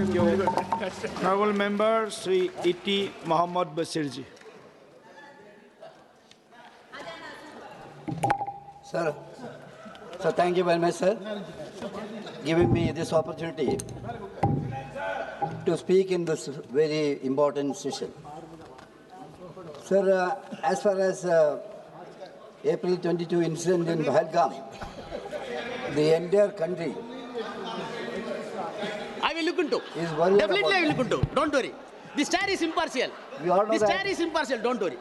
Thank you. Honorable Member Sri E.T. Mohammed Basheer ji. Sir, thank you very much, sir, giving me this opportunity to speak in this very important session. Sir, as far as April 22 incident in Pahalgam, the entire country I will look into. is worried Definitely about I will look into. Don't worry. This chair is impartial. We all know This that chair is impartial. Don't worry.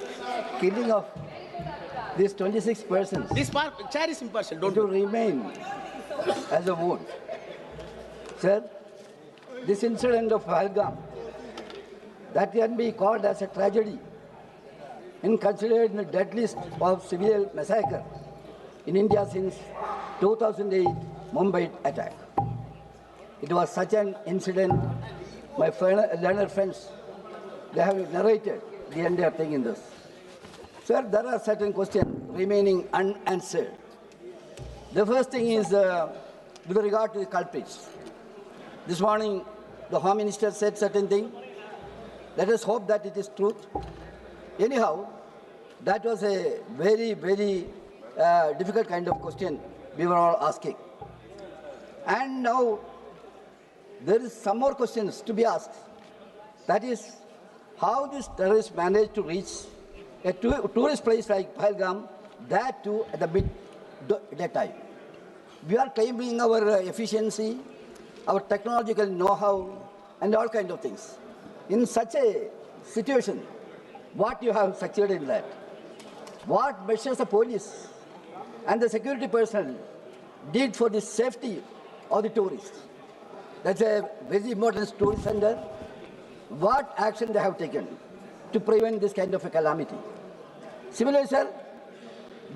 killing of these 26 persons This chair is impartial. Don't to worry. remain as a wound. Sir, this incident of Pahalgam, that can be called as a tragedy and considered in the deadliest of civil massacre in India since 2008 Mumbai attack. It was such an incident, my learned friends, they have narrated the entire thing in this. Sir, there are certain questions remaining unanswered. The first thing is with regard to the culprits. This morning, the Home Minister said certain thing. Let us hope that it is truth. Anyhow, that was a very, very difficult kind of question we were all asking. And now, there is some more questions to be asked. That is, how this terrorist managed to reach a tourist place like Pahalgam, that too at the that time. We are claiming our efficiency, our technological know-how, and all kinds of things. In such a situation, what you have succeeded in that? What measures the police and the security personnel did for the safety of the tourists? That's a very important tourist center. What action they have taken to prevent this kind of a calamity? Similarly, sir,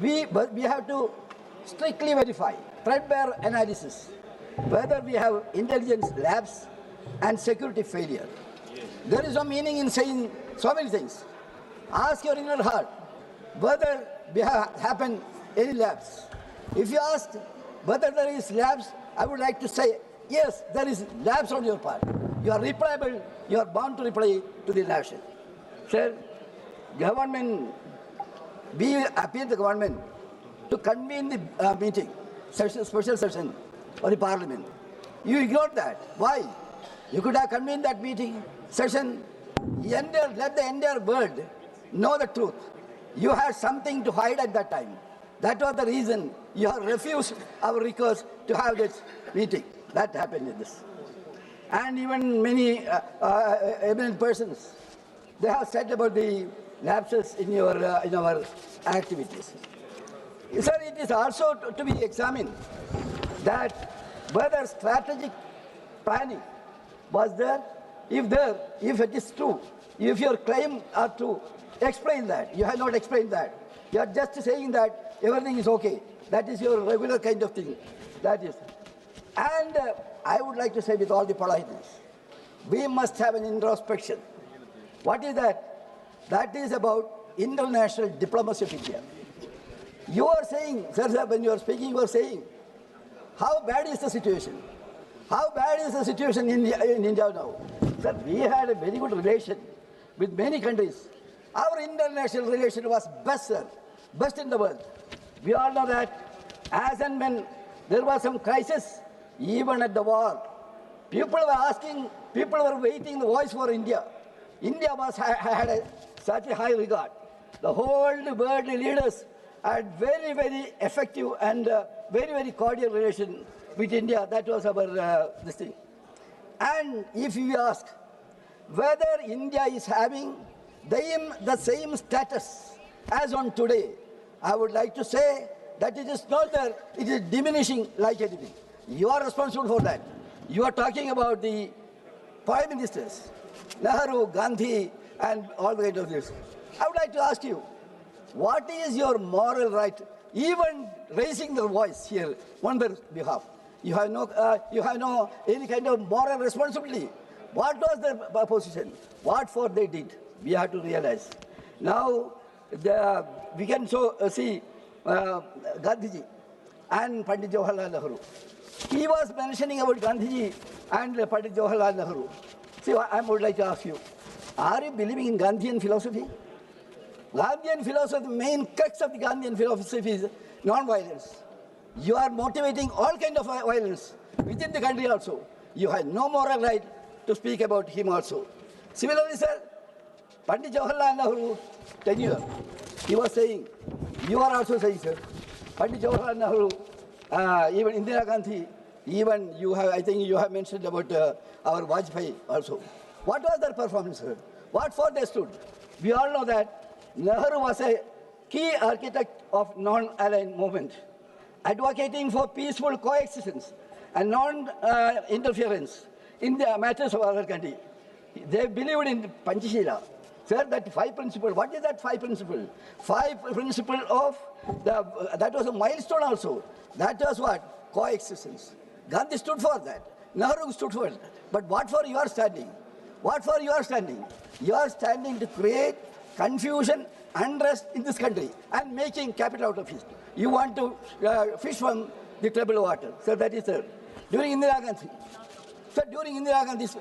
we have to strictly verify, threadbare analysis, whether we have intelligence lapse and security failure. There is no meaning in saying so many things. Ask your inner heart whether we have happened any lapse. If you ask whether there is lapse, I would like to say, yes, there is lapse on your part. You are replayable, you are bound to reply to the nation. Sir, government, we appeal the government to convene the meeting, special session of the Parliament. You ignored that. Why? You could have convened that meeting, session, let the entire world know the truth. You had something to hide at that time. That was the reason you have refused our request to have this meeting. That happened in this. And even many eminent persons, they have said about the lapses in our activities. Sir, it is also to be examined that whether strategic planning was there. If it is true, if your claim are true, explain that. You have not explained that. You are just saying that everything is okay. That is your regular kind of thing. That is. And I would like to say with all the politeness, we must have an introspection. What is that? That is about international diplomacy of India. You are saying, sir, when you are speaking, you are saying, how bad is the situation? How bad is the situation in India now? Sir, we had a very good relation with many countries. Our international relation was best, sir, best in the world. We all know that as and when there was some crisis, even at the war, people were asking, people were waiting the voice for India. India had such a high regard. The whole world leaders had very, very effective and very, very cordial relation with India. That was our this thing. And if you ask whether India is having the same status as on today, I would like to say that it is not there, it is diminishing like anything. You are responsible for that. You are talking about the prime ministers, Nehru, Gandhi, and all the kind of this. I would like to ask you, what is your moral right, even raising the voice here on their behalf? You have no any kind of moral responsibility. What was their position? What for they did? We have to realize. Now, we can see Gandhiji and Pandit Jawaharlal Nehru. He was mentioning about Gandhiji and Pandit Jawaharlal Nehru. See, I would like to ask you, are you believing in Gandhian philosophy? Gandhian philosophy, the main crux of the Gandhian philosophy is non-violence. You are motivating all kinds of violence within the country also. You have no moral right to speak about him also. Similarly, sir, Pandit Jawaharlal Nehru tenure, he was saying, you are also saying, sir, Pandit Jawaharlal Nehru, even Indira Gandhi, even you have, I think you have mentioned about our Vajpayee also. What was their performance, sir? What for they stood? We all know that Nehru was a key architect of non-aligned movement, advocating for peaceful coexistence and non-interference in the matters of our country. They believed in Panchashila. Sir, that 5 principle, what is that 5 principle? 5 principle of, that was a milestone also. That was what? Coexistence. Gandhi stood for that. Nehru stood for it. But what for you are standing? What for you are standing? You are standing to create confusion, unrest in this country and making capital out of it. You want to fish from the troubled water. So that is there. During Indira Gandhi, so during Indira Gandhi's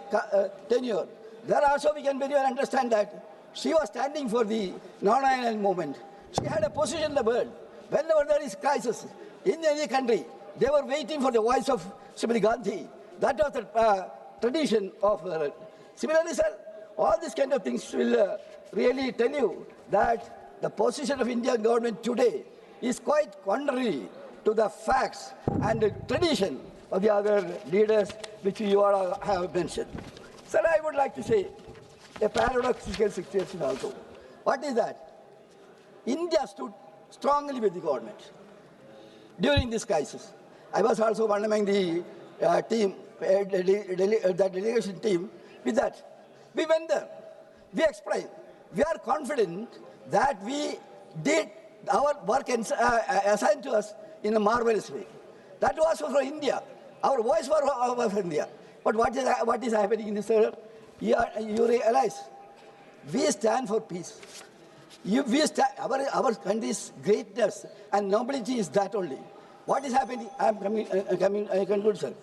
tenure, there also we can very well understand that she was standing for the non-aligned movement. She had a position in the world. Whenever there is crisis in any country, they were waiting for the voice of Srimati Gandhi. That was the tradition of her. Similarly, sir, all these kind of things will really tell you that the position of Indian government today is quite contrary to the facts and the tradition of the other leaders which you all have mentioned. Sir, I would like to say a paradoxical situation also. What is that? India stood strongly with the government during this crisis. I was also one among the team, the delegation team with that. We went there. We explained. We are confident that we did our work assigned to us in a marvelous way. That was for India. Our voice was for India. But what is happening in this area? You realize we stand for peace. Our country's greatness and nobility is that only. What is happening? I conclude, sir.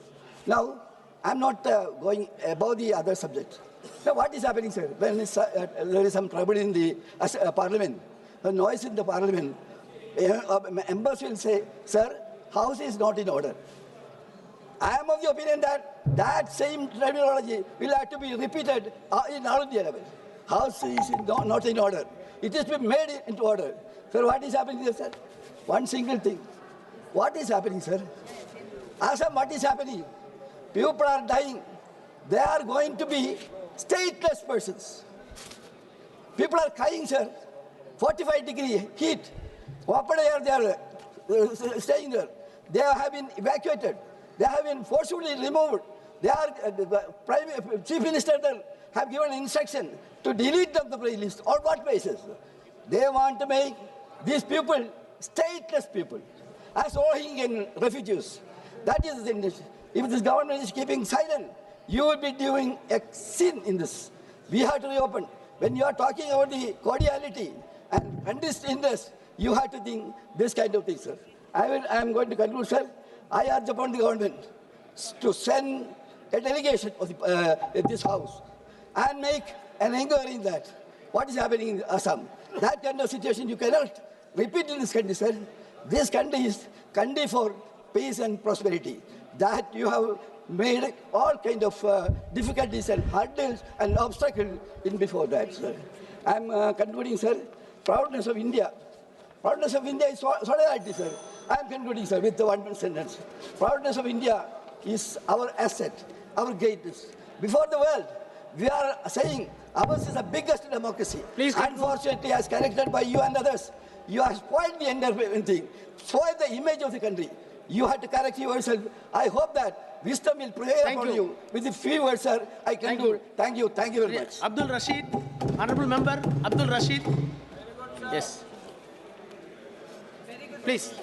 Now, I'm not going above the other subject. Now, what is happening, sir? When there is some trouble in the parliament, the noise in the parliament, members will say, sir, house is not in order. I am of the opinion that that same terminology will have to be repeated in all India level. House is not in order. It is to be made into order. Sir, what is happening here, sir? One single thing. What is happening, sir? Assam, what is happening? People are dying. They are going to be stateless persons. People are crying, sir. 45-degree heat. Open air, they are staying there. They have been evacuated. They have been forcibly removed. They are, the Chief Minister there have given instruction to delete them the list. On what basis? They want to make these people stateless people, as Rohingya refugees. That is the thing. If this government is keeping silent, you will be doing a sin in this. We have to reopen. When you are talking about the cordiality and this interest, you have to think this kind of thing, sir. I am going to conclude, sir. I urge upon the government to send a delegation of this house and make an inquiry in that. What is happening in Assam? That kind of situation you cannot repeat in this country, sir. This country is country for peace and prosperity. That you have made all kind of difficulties and hurdles and obstacles in before that, sir. I am concluding, sir. Proudness of India. Proudness of India is solidarity, sir. I am concluding, sir, with the one sentence. Proudness of India is our asset, our greatness. Before the world, we are saying ours is the biggest democracy. Please, unfortunately, as corrected by you and others, you have spoiled the entire thing, spoiled the image of the country. You have to correct yourself. I hope that wisdom will prevail upon you. With the few words, sir, I conclude. Thank you very much. Abdul Rashid, Honorable Member, Abdul Rashid. Yes. Please.